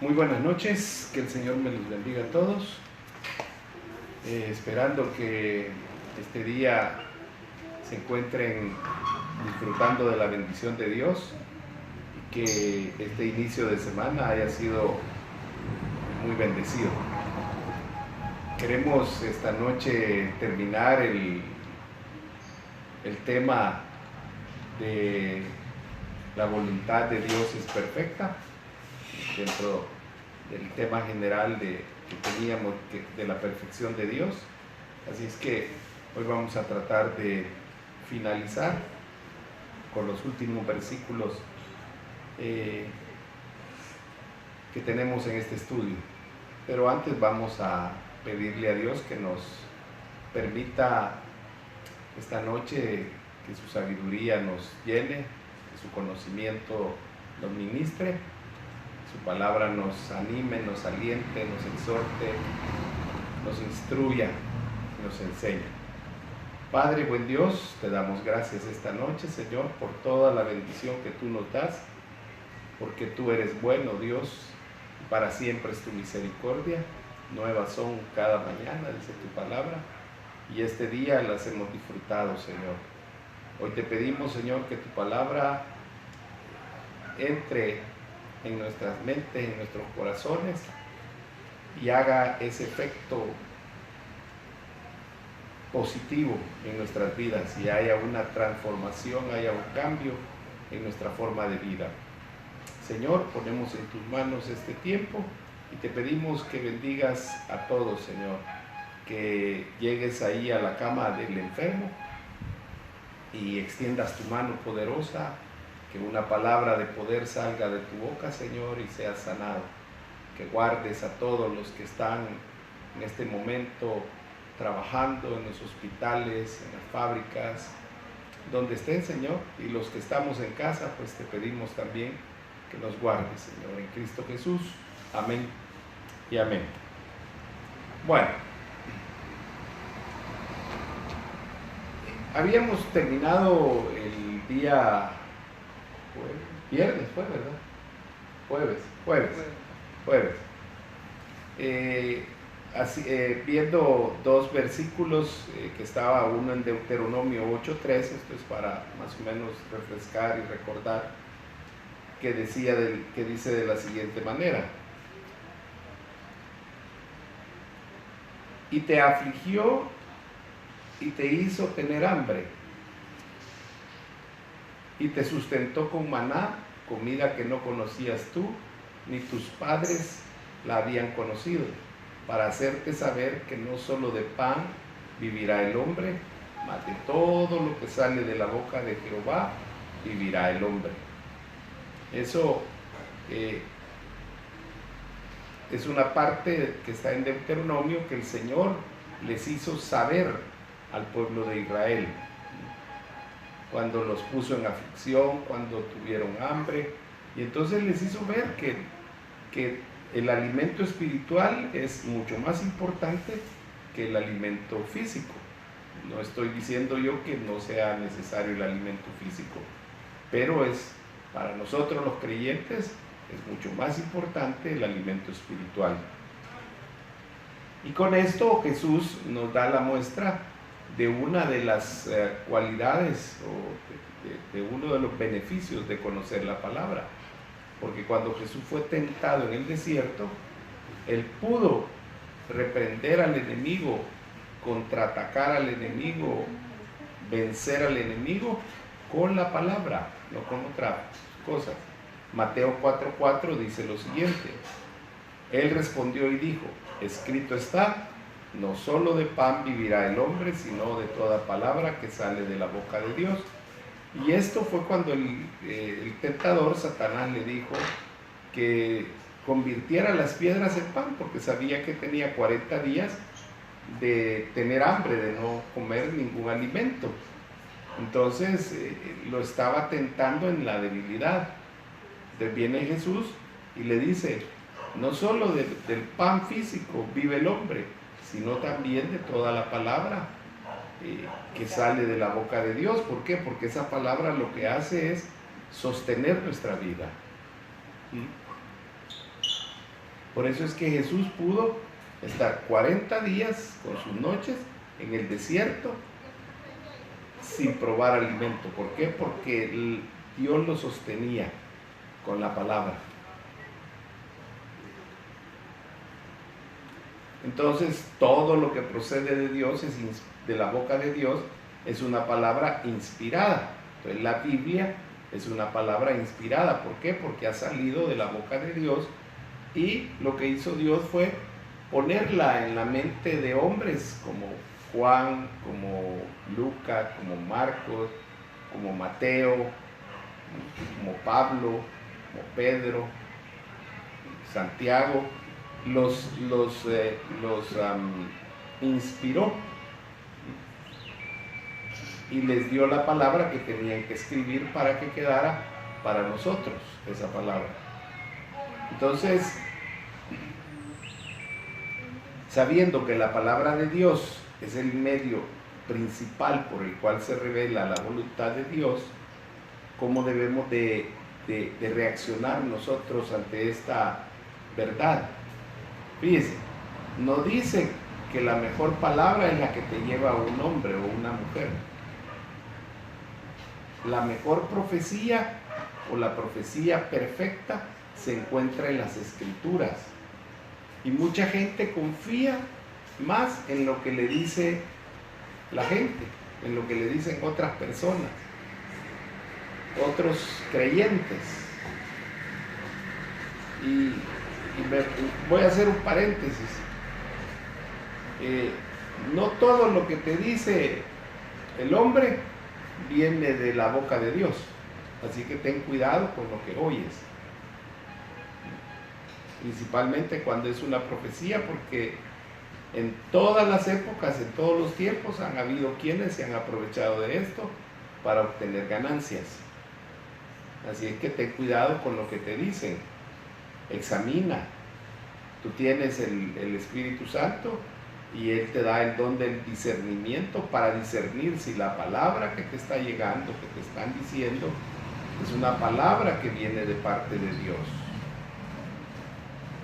Muy buenas noches, que el Señor me los bendiga a todos. Esperando que este día se encuentren disfrutando de la bendición de Dios y que este inicio de semana haya sido muy bendecido. Queremos esta noche terminar el tema de la voluntad de Dios es perfecta, dentro del tema general que teníamos de la perfección de Dios. Así es que hoy vamos a tratar de finalizar con los últimos versículos que tenemos en este estudio. Pero antes vamos a pedirle a Dios que nos permita esta noche que su sabiduría nos llene, que su conocimiento nos ministre, su palabra nos anime, nos aliente, nos exhorte, nos instruya, nos enseñe. Padre, buen Dios, te damos gracias esta noche, Señor, por toda la bendición que tú nos das, porque tú eres bueno, Dios, y para siempre es tu misericordia. Nuevas son cada mañana, dice tu palabra, y este día las hemos disfrutado, Señor. Hoy te pedimos, Señor, que tu palabra entre en nuestras mentes, en nuestros corazones, y haga ese efecto positivo en nuestras vidas, y haya una transformación, haya un cambio en nuestra forma de vida. Señor, ponemos en tus manos este tiempo y te pedimos que bendigas a todos, Señor, que llegues ahí a la cama del enfermo y extiendas tu mano poderosa, que una palabra de poder salga de tu boca, Señor, y seas sanado. Que guardes a todos los que están en este momento trabajando en los hospitales, en las fábricas, donde estén, Señor, y los que estamos en casa, pues te pedimos también que nos guardes, Señor, en Cristo Jesús. Amén y amén. Bueno, habíamos terminado el día viernes, fue, ¿verdad? Jueves. Viendo dos versículos, que estaba uno en Deuteronomio 8:3, esto es para más o menos refrescar y recordar, que dice de la siguiente manera: y te afligió y te hizo tener hambre, y te sustentó con maná, comida que no conocías tú, ni tus padres la habían conocido, para hacerte saber que no solo de pan vivirá el hombre, mas de todo lo que sale de la boca de Jehová vivirá el hombre. Eso es una parte que está en Deuteronomio, que el Señor les hizo saber al pueblo de Israel cuando los puso en aflicción, cuando tuvieron hambre, y entonces les hizo ver que el alimento espiritual es mucho más importante que el alimento físico. No estoy diciendo yo que no sea necesario el alimento físico, pero para nosotros los creyentes es mucho más importante el alimento espiritual. Y con esto Jesús nos da la muestra de una de las cualidades o de uno de los beneficios de conocer la palabra. Porque cuando Jesús fue tentado en el desierto, Él pudo reprender al enemigo, contraatacar al enemigo, vencer al enemigo con la palabra, no con otras cosas. Mateo 4:4 dice lo siguiente: Él respondió y dijo, escrito está, no solo de pan vivirá el hombre, sino de toda palabra que sale de la boca de Dios. Y esto fue cuando el tentador, Satanás, le dijo que convirtiera las piedras en pan, porque sabía que tenía 40 días de tener hambre, de no comer ningún alimento. Entonces lo estaba tentando en la debilidad. Entonces viene Jesús y le dice, no solo del pan físico vive el hombre, sino también de toda la palabra que sale de la boca de Dios. ¿Por qué? Porque esa palabra lo que hace es sostener nuestra vida. Por eso es que Jesús pudo estar 40 días con sus noches en el desierto sin probar alimento. ¿Por qué? Porque Dios lo sostenía con la palabra. Entonces, todo lo que procede de Dios, de la boca de Dios, es una palabra inspirada. Entonces, la Biblia es una palabra inspirada. ¿Por qué? Porque ha salido de la boca de Dios, y lo que hizo Dios fue ponerla en la mente de hombres como Juan, como Lucas, como Marcos, como Mateo, como Pablo, como Pedro, Santiago. Los inspiró y les dio la palabra que tenían que escribir para que quedara para nosotros esa palabra. Entonces, sabiendo que la palabra de Dios es el medio principal por el cual se revela la voluntad de Dios, ¿cómo debemos de reaccionar nosotros ante esta verdad? Fíjese, no dice que la mejor palabra es la que te lleva a un hombre o una mujer. La mejor profecía o la profecía perfecta se encuentra en las Escrituras. Y mucha gente confía más en lo que le dice la gente, en lo que le dicen otras personas, otros creyentes. Y voy a hacer un paréntesis. No todo lo que te dice el hombre viene de la boca de Dios, así que ten cuidado con lo que oyes, principalmente cuando es una profecía, porque en todas las épocas, en todos los tiempos, han habido quienes se han aprovechado de esto para obtener ganancias. Así es que ten cuidado con lo que te dicen. Examina. Tú tienes el Espíritu Santo y Él te da el don del discernimiento para discernir si la palabra que te está llegando, que te están diciendo, es una palabra que viene de parte de Dios.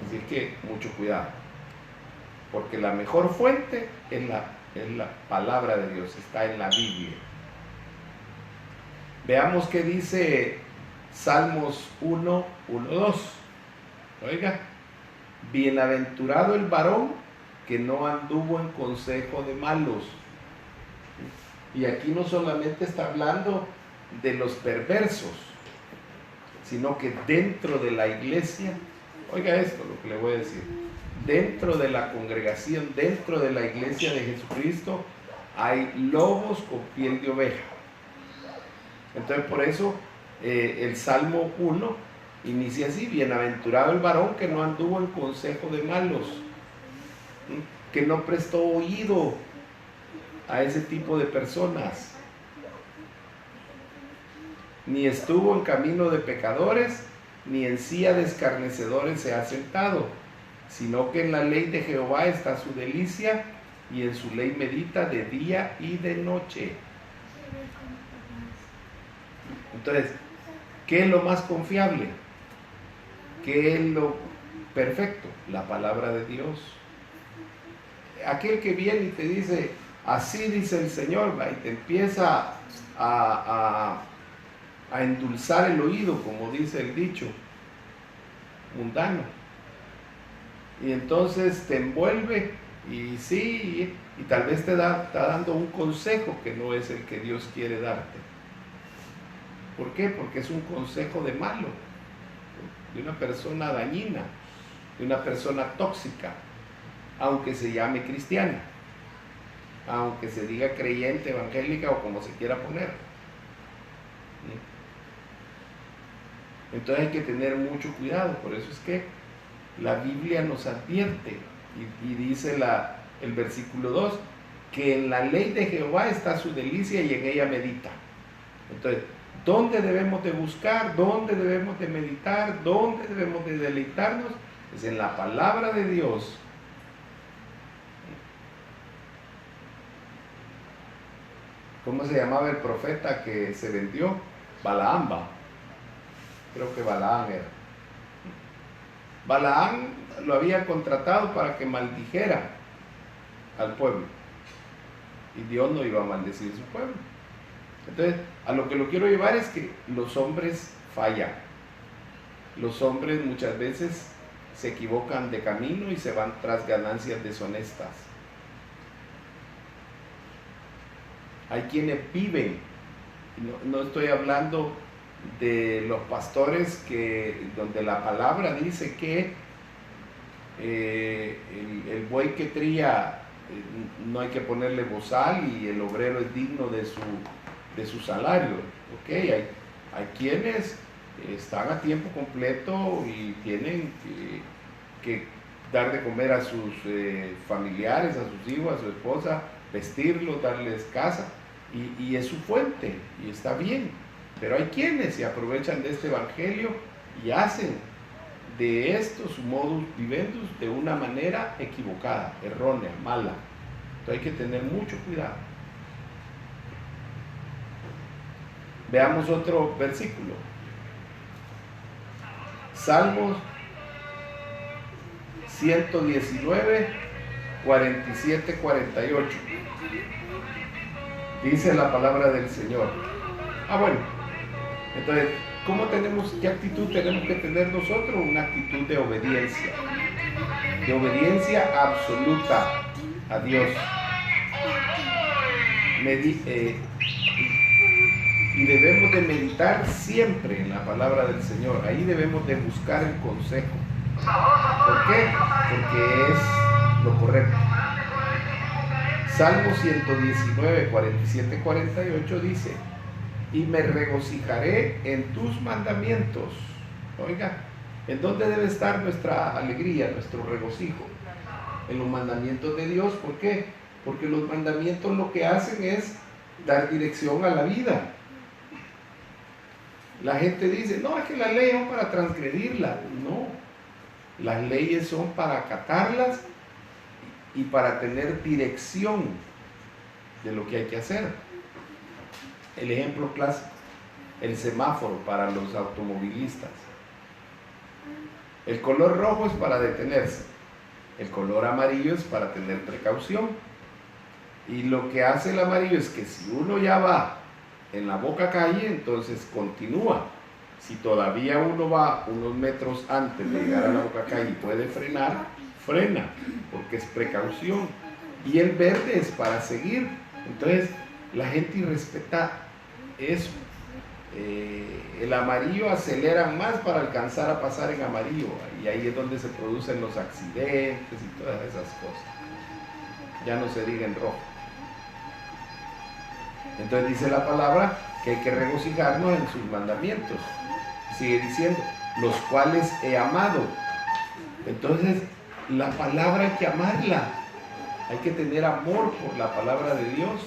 Así que mucho cuidado, porque la mejor fuente es la palabra de Dios, está en la Biblia. Veamos qué dice Salmos 1, 1, 2. Oiga, bienaventurado el varón que no anduvo en consejo de malos. Y aquí no solamente está hablando de los perversos, sino que dentro de la iglesia, oiga esto lo que le voy a decir, dentro de la congregación, dentro de la iglesia de Jesucristo, hay lobos con piel de oveja. Entonces por eso el Salmo 1 inicia así: bienaventurado el varón que no anduvo en consejo de malos, que no prestó oído a ese tipo de personas, ni estuvo en camino de pecadores, ni en silla de escarnecedores se ha sentado, sino que en la ley de Jehová está su delicia, y en su ley medita de día y de noche. Entonces, ¿qué es lo más confiable? ¿Qué es lo perfecto? La palabra de Dios. Aquel que viene y te dice, así dice el Señor, y te empieza a endulzar el oído, como dice el dicho mundano, y entonces te envuelve, y sí, y tal vez te está dando un consejo que no es el que Dios quiere darte. ¿Por qué? Porque es un consejo de malo, de una persona dañina, de una persona tóxica, aunque se llame cristiana, aunque se diga creyente, evangélica o como se quiera poner. Entonces hay que tener mucho cuidado. Por eso es que la Biblia nos advierte y dice el versículo 2, que en la ley de Jehová está su delicia y en ella medita. Entonces, ¿dónde debemos de buscar? ¿Dónde debemos de meditar? ¿Dónde debemos de deleitarnos? Es en la palabra de Dios. ¿Cómo se llamaba el profeta que se vendió? Balaam. Creo que Balaam era. Balaán lo había contratado para que maldijera al pueblo. Y Dios no iba a maldecir su pueblo. Entonces, a lo que lo quiero llevar es que los hombres fallan. Los hombres muchas veces se equivocan de camino y se van tras ganancias deshonestas. Hay quienes viven, no estoy hablando de los pastores donde la palabra dice que el buey que tría no hay que ponerle bozal y el obrero es digno de su salario. Okay, hay quienes están a tiempo completo y tienen que dar de comer a sus familiares, a sus hijos, a su esposa, vestirlos, darles casa, y es su fuente, y está bien. Pero hay quienes se aprovechan de este evangelio y hacen de esto su modus vivendus de una manera equivocada, errónea, mala. Entonces hay que tener mucho cuidado. Veamos otro versículo. Salmos 119, 47, 48. Dice la palabra del Señor. Bueno, entonces, ¿qué actitud tenemos que tener nosotros? Una actitud de obediencia absoluta a Dios. Y debemos de meditar siempre en la palabra del Señor. Ahí debemos de buscar el consejo. ¿Por qué? Porque es lo correcto. Salmo 119, 47, 48 dice: y me regocijaré en tus mandamientos. Oiga, ¿en dónde debe estar nuestra alegría, nuestro regocijo? En los mandamientos de Dios. ¿Por qué? Porque los mandamientos lo que hacen es dar dirección a la vida. La gente dice, no, es que las leyes son para transgredirlas. No, las leyes son para acatarlas y para tener dirección de lo que hay que hacer. El ejemplo clásico, el semáforo para los automovilistas. El color rojo es para detenerse, el color amarillo es para tener precaución. Y lo que hace el amarillo es que si uno ya va en la boca calle, entonces continúa. Si todavía uno va unos metros antes de llegar a la boca calle y puede frenar, frena, porque es precaución. Y el verde es para seguir. Entonces la gente irrespeta eso. El amarillo acelera más para alcanzar a pasar en amarillo, y ahí es donde se producen los accidentes y todas esas cosas. Ya no se diga en rojo. Entonces dice la palabra que hay que regocijarnos en sus mandamientos. Sigue diciendo, los cuales he amado. Entonces la palabra hay que amarla, hay que tener amor por la palabra de Dios.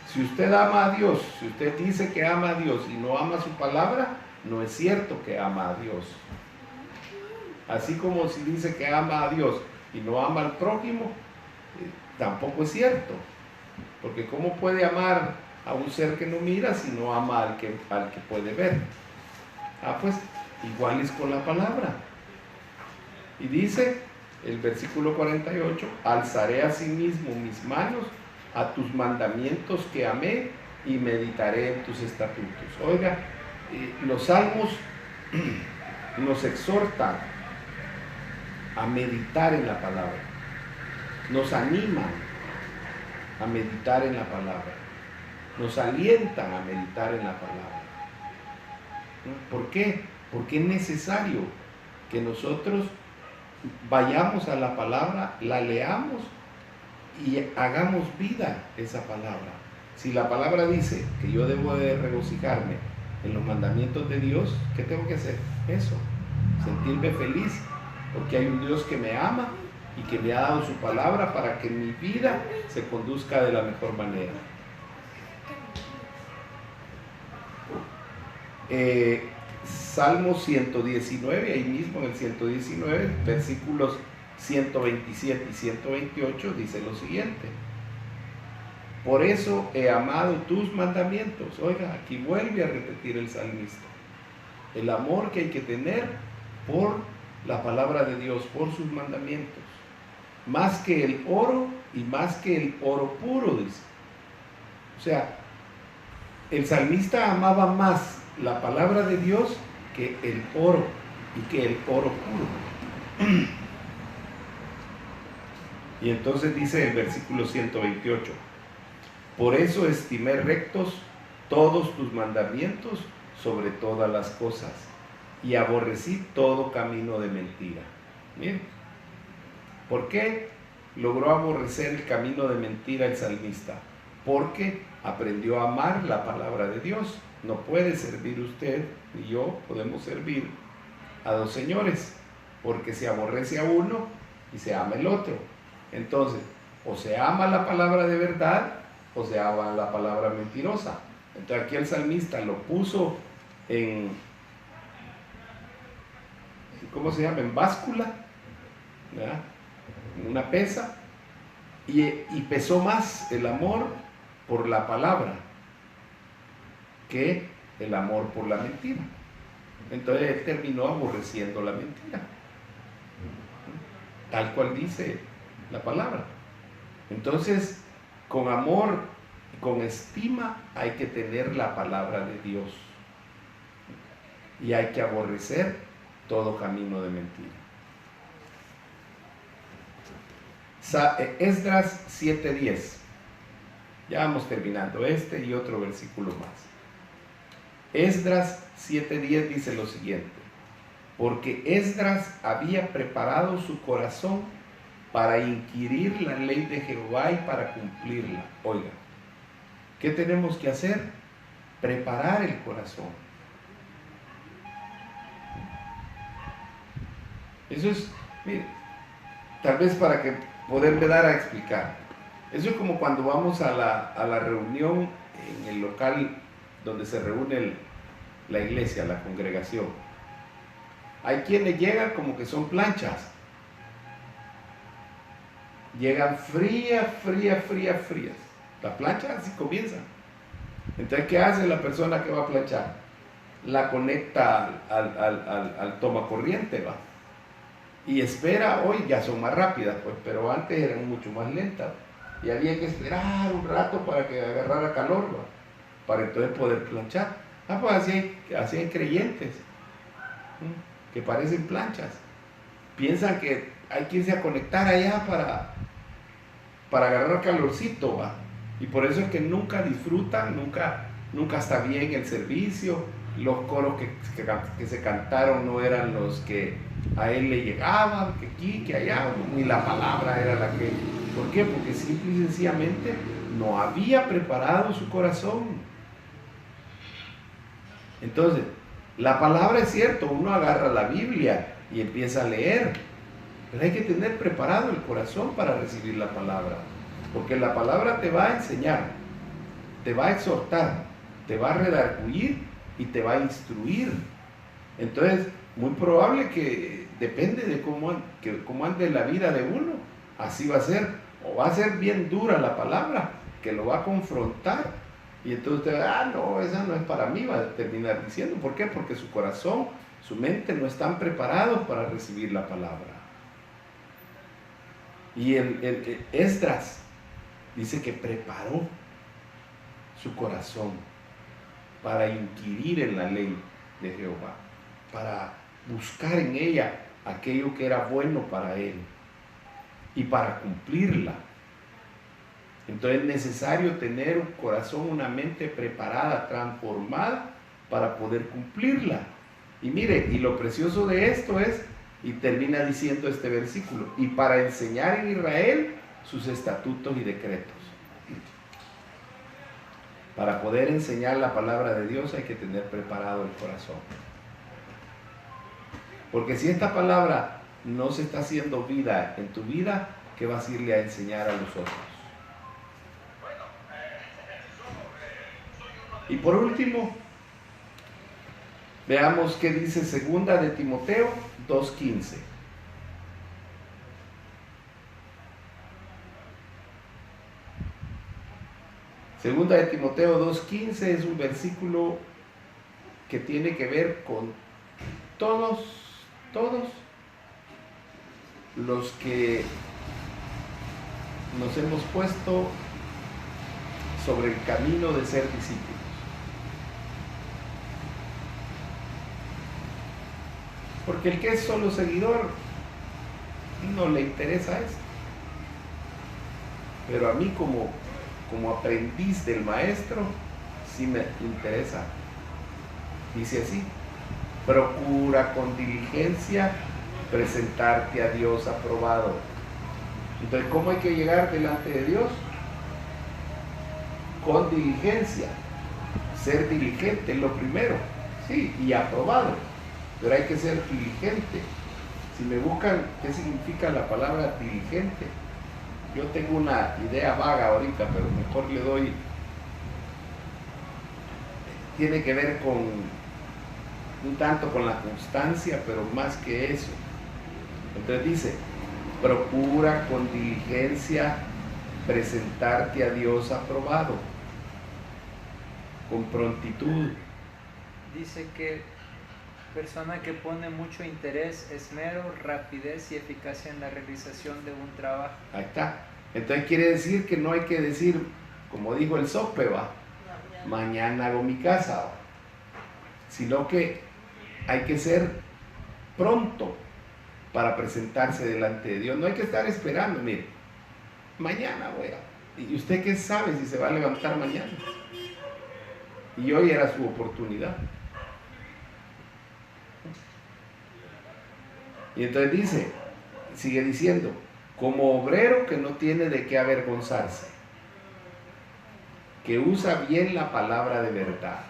Si usted ama a Dios, si usted dice que ama a Dios y no ama su palabra, no es cierto que ama a Dios. Así como si dice que ama a Dios y no ama al prójimo, tampoco es cierto. Porque ¿cómo puede amar a un ser que no mira si no ama al que puede ver? Pues igual es con la palabra. Y dice el versículo 48, alzaré asimismo mis manos a tus mandamientos que amé y meditaré en tus estatutos. Oiga, los salmos nos exhortan a meditar en la palabra, nos animan a meditar en la palabra, nos alientan a meditar en la palabra. ¿Por qué? Porque es necesario que nosotros vayamos a la palabra, la leamos y hagamos vida esa palabra. Si la palabra dice que yo debo de regocijarme en los mandamientos de Dios, ¿qué tengo que hacer? Eso, sentirme feliz, porque hay un Dios que me ama y que me ha dado su palabra para que mi vida se conduzca de la mejor manera. Salmo 119, ahí mismo en el 119, versículos 127 y 128 dice lo siguiente: por eso he amado tus mandamientos. Oiga, aquí vuelve a repetir el salmista el amor que hay que tener por la palabra de Dios, por sus mandamientos, más que el oro y más que el oro puro, dice. O sea, el salmista amaba más la palabra de Dios que el oro y que el oro puro. Y entonces dice el versículo 128, por eso estimé rectos todos tus mandamientos sobre todas las cosas, y aborrecí todo camino de mentira. Miren, ¿por qué logró aborrecer el camino de mentira el salmista? Porque aprendió a amar la palabra de Dios. No puede servir usted ni yo podemos servir a dos señores, porque se aborrece a uno y se ama el otro. Entonces, o se ama la palabra de verdad o se ama la palabra mentirosa. Entonces aquí el salmista lo puso en, ¿cómo se llama? En báscula, ¿verdad? En una pesa, y pesó más el amor por la palabra que el amor por la mentira. Entonces él terminó aborreciendo la mentira, tal cual dice la palabra. Entonces, con amor y con estima hay que tener la palabra de Dios y hay que aborrecer todo camino de mentira. Esdras 7:10. Ya vamos terminando este y otro versículo más. Esdras 7:10 dice lo siguiente: porque Esdras había preparado su corazón para inquirir la ley de Jehová y para cumplirla. Oiga, ¿qué tenemos que hacer? Preparar el corazón. Eso es, mire, tal vez para que poderle dar a explicar. Eso es como cuando vamos a la reunión en el local donde se reúne la iglesia, la congregación. Hay quienes llegan como que son planchas. Llegan frías. Las planchas así comienzan. Entonces, ¿qué hace la persona que va a planchar? La conecta al tomacorriente, ¿va? Y espera, hoy ya son más rápidas, pues, pero antes eran mucho más lentas. Y había que esperar un rato para que agarrara calor, ¿va? Para entonces poder planchar. Pues así hay creyentes, ¿sí? Que parecen planchas. Piensan que hay que irse a conectar allá para agarrar calorcito, ¿va? Y por eso es que nunca disfrutan, nunca está bien el servicio. Los coros que se cantaron no eran los que a él le llegaban, que aquí, que allá, ni la palabra era la que... ¿Por qué? Porque simple y sencillamente no había preparado su corazón. Entonces, la palabra es cierto, uno agarra la Biblia y empieza a leer, pero hay que tener preparado el corazón para recibir la palabra, porque la palabra te va a enseñar, te va a exhortar, te va a redarguir y te va a instruir. Entonces, muy probable que depende de cómo ande la vida de uno, así va a ser, o va a ser bien dura la palabra, que lo va a confrontar, y entonces usted, no, esa no es para mí, va a terminar diciendo. ¿Por qué? Porque su corazón, su mente no están preparados para recibir la palabra. Y el Esdras dice que preparó su corazón para inquirir en la ley de Jehová, para buscar en ella aquello que era bueno para él y para cumplirla. Entonces es necesario tener un corazón, una mente preparada, transformada para poder cumplirla. Y mire, y lo precioso de esto es, y termina diciendo este versículo, y para enseñar en Israel sus estatutos y decretos. Para poder enseñar la palabra de Dios hay que tener preparado el corazón. Porque si esta palabra no se está haciendo vida en tu vida, ¿qué vas a irle a enseñar a los otros? Y por último, veamos qué dice 2 de Timoteo 2:15. Segunda de Timoteo 2:15 es un versículo que tiene que ver con Todos los que nos hemos puesto sobre el camino de ser discípulos. Porque el que es solo seguidor no le interesa esto. Pero a mí como aprendiz del maestro sí me interesa. Dice así: procura con diligencia presentarte a Dios aprobado. Entonces, ¿cómo hay que llegar delante de Dios? Con diligencia. Ser diligente es lo primero, sí, y aprobado. Pero hay que ser diligente. Si me buscan qué significa la palabra diligente, yo tengo una idea vaga ahorita, pero mejor le doy. Tiene que ver con un tanto con la constancia, pero más que eso. Entonces dice: procura con diligencia presentarte a Dios aprobado, con prontitud. Dice que persona que pone mucho interés, esmero, rapidez y eficacia en la realización de un trabajo. Ahí está. Entonces quiere decir que no hay que decir, como dijo el Sope, va, mañana hago mi casa, va, sino que hay que ser pronto para presentarse delante de Dios. No hay que estar esperando, mire, mañana voy a... ¿Y usted qué sabe si se va a levantar mañana? Y hoy era su oportunidad. Y entonces dice, sigue diciendo, como obrero que no tiene de qué avergonzarse, que usa bien la palabra de verdad.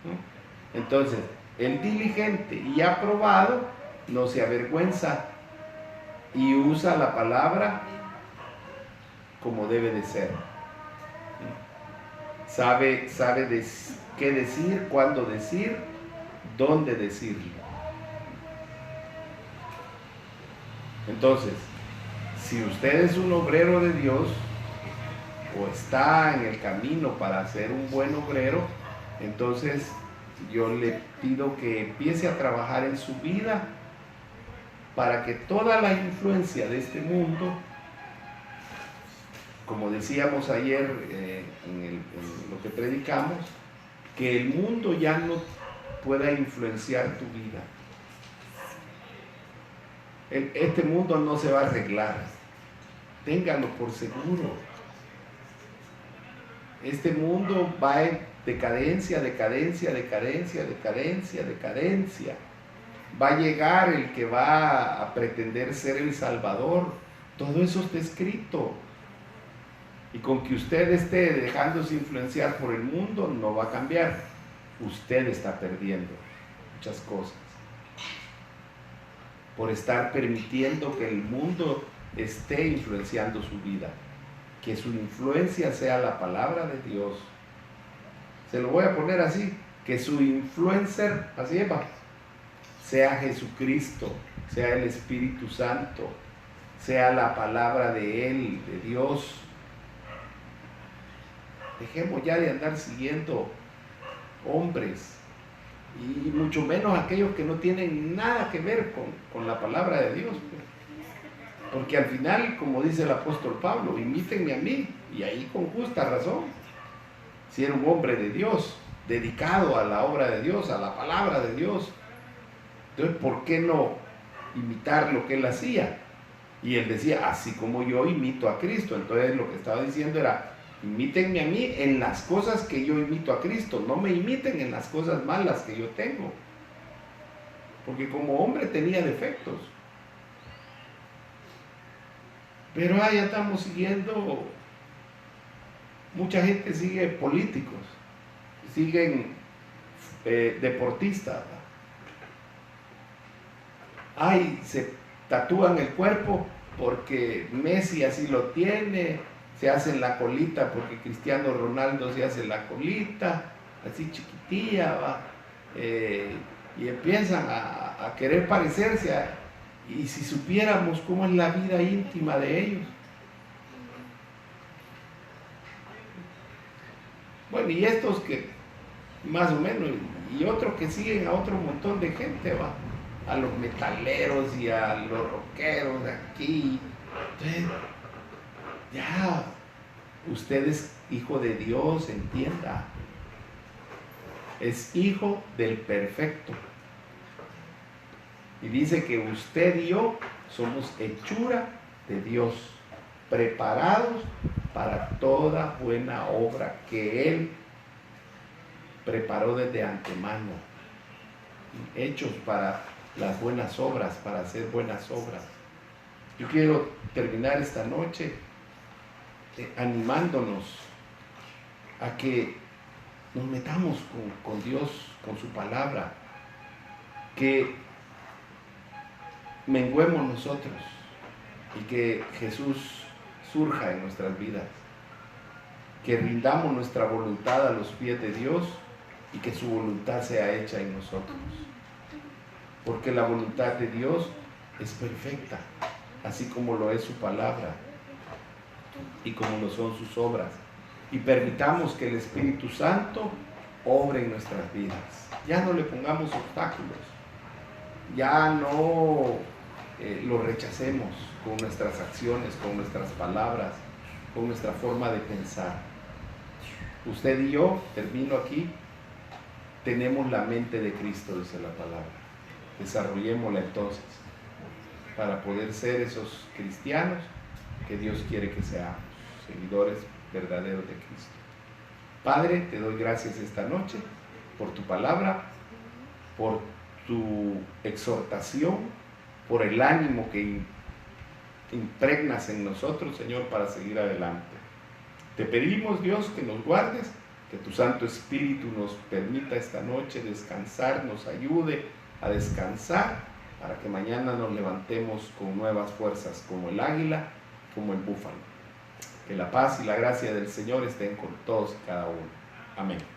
¿No? Entonces, el diligente y aprobado no se avergüenza y usa la palabra como debe de ser. Sabe qué decir, cuándo decir, dónde decirlo. Entonces, si usted es un obrero de Dios o está en el camino para ser un buen obrero, entonces yo le pido que empiece a trabajar en su vida para que toda la influencia de este mundo, como decíamos ayer en lo que predicamos, que el mundo ya no pueda influenciar tu vida. Este mundo no se va a arreglar, téngalo por seguro. Este mundo va en decadencia, decadencia, decadencia, decadencia, decadencia. Va a llegar el que va a pretender ser el Salvador. Todo eso está escrito. Y con que usted esté dejándose influenciar por el mundo, no va a cambiar. Usted está perdiendo muchas cosas por estar permitiendo que el mundo esté influenciando su vida. Que su influencia sea la palabra de Dios. Se lo voy a poner así, que su influencer, así es, sea Jesucristo, sea el Espíritu Santo, sea la palabra de Él, de Dios. Dejemos ya de andar siguiendo hombres, y mucho menos aquellos que no tienen nada que ver con la palabra de Dios. Porque al final, como dice el apóstol Pablo, imítenme a mí, y ahí con justa razón. Si era un hombre de Dios, dedicado a la obra de Dios, a la palabra de Dios, entonces ¿por qué no imitar lo que él hacía? Y él decía, así como yo imito a Cristo. Entonces lo que estaba diciendo era, imítenme a mí en las cosas que yo imito a Cristo, no me imiten en las cosas malas que yo tengo. Porque como hombre tenía defectos. Pero ya estamos siguiendo, mucha gente sigue políticos, siguen deportistas. Ay, se tatúan el cuerpo porque Messi así lo tiene, se hacen la colita porque Cristiano Ronaldo se hace la colita, así chiquitilla, ¿va? Y empiezan a querer parecerse y si supiéramos cómo es la vida íntima de ellos. Bueno, y estos que más o menos, y otros que siguen a otro montón de gente, ¿va? a los metaleros y a los rockeros de aquí. Entonces, ya, usted es hijo de Dios, entienda. Es hijo del perfecto. Y dice que usted y yo somos hechura de Dios, preparados para toda buena obra que Él preparó desde antemano, hechos para las buenas obras, para hacer buenas obras. Yo quiero terminar esta noche animándonos a que nos metamos con Dios, con su palabra, que menguemos nosotros y que Jesús surja en nuestras vidas, que rindamos nuestra voluntad a los pies de Dios y que su voluntad sea hecha en nosotros, porque la voluntad de Dios es perfecta, así como lo es su palabra y como lo son sus obras. Y permitamos que el Espíritu Santo obre en nuestras vidas. Ya no le pongamos obstáculos, ya no lo rechacemos con nuestras acciones, con nuestras palabras, con nuestra forma de pensar. Usted y yo, termino aquí, tenemos la mente de Cristo, dice la palabra. Desarrollémosla entonces para poder ser esos cristianos que Dios quiere que seamos, seguidores verdaderos de Cristo. Padre, te doy gracias esta noche por tu palabra, por tu exhortación, por el ánimo que impregnas en nosotros, Señor, para seguir adelante. Te pedimos, Dios, que nos guardes, que tu Santo Espíritu nos permita esta noche descansar, nos ayude a descansar, para que mañana nos levantemos con nuevas fuerzas, como el águila, como el búfalo. Que la paz y la gracia del Señor estén con todos y cada uno. Amén.